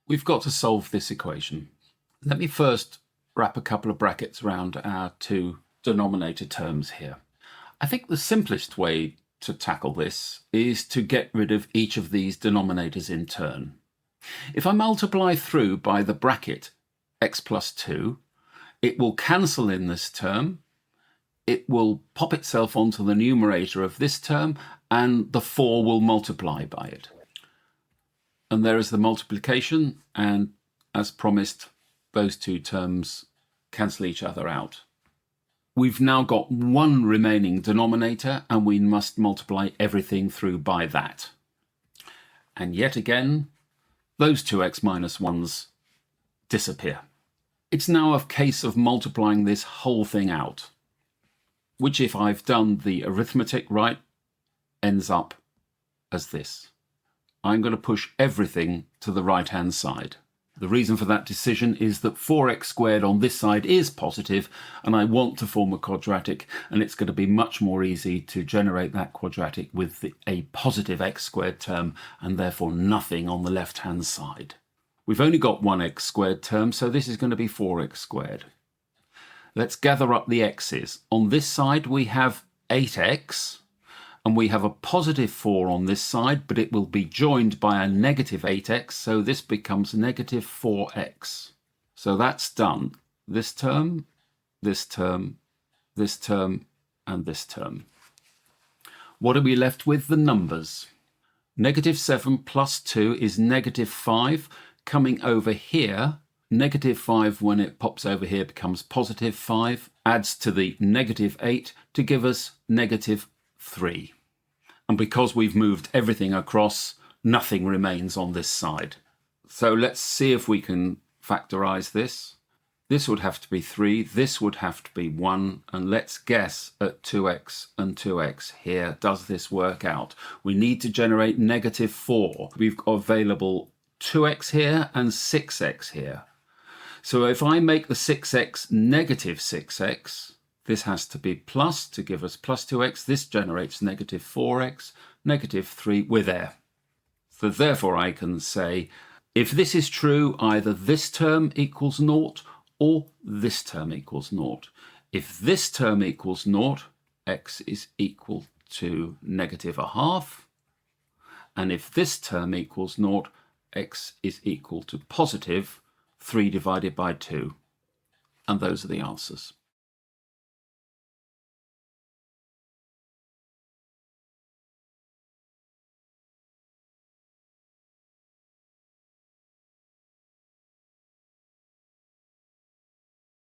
We've got to solve this equation. Let me first wrap a couple of brackets around our two denominator terms here. I think the simplest way to tackle this is to get rid of each of these denominators in turn. If I multiply through by the bracket x plus 2, it will cancel in this term, it will pop itself onto the numerator of this term, and the 4 will multiply by it. And there is the multiplication, and as promised, those two terms cancel each other out. We've now got one remaining denominator, and we must multiply everything through by that. And yet again, those two x minus 1's disappear. It's now a case of multiplying this whole thing out, which, if I've done the arithmetic right, ends up as this. I'm going to push everything to the right-hand side. The reason for that decision is that 4x squared on this side is positive, and I want to form a quadratic, and it's going to be much more easy to generate that quadratic with a positive x squared term, and therefore nothing on the left-hand side. We've only got one x squared term, so this is going to be 4x squared. Let's gather up the x's. On this side we have 8x, and we have a positive 4 on this side, but it will be joined by a negative 8x, so this becomes negative 4x. So that's done. This term, this term, this term, and this term. What are we left with? The numbers. Negative 7 plus 2 is negative 5. Coming over here, negative 5 when it pops over here becomes positive 5, adds to the negative 8 to give us negative 3. And because we've moved everything across, nothing remains on this side. So let's see if we can factorize this. This would have to be 3, this would have to be 1, and let's guess at 2x and 2x here. Does this work out? We need to generate negative 4. We've got available 2x here and 6x here. So if I make the 6x negative 6x, this has to be plus to give us plus 2x. This generates negative 4x, negative 3. We're there. So therefore I can say, if this is true, either this term equals 0 or this term equals 0. If this term equals 0, x is equal to negative 1/2. And if this term equals 0, x is equal to positive 3 divided by 2. And those are the answers.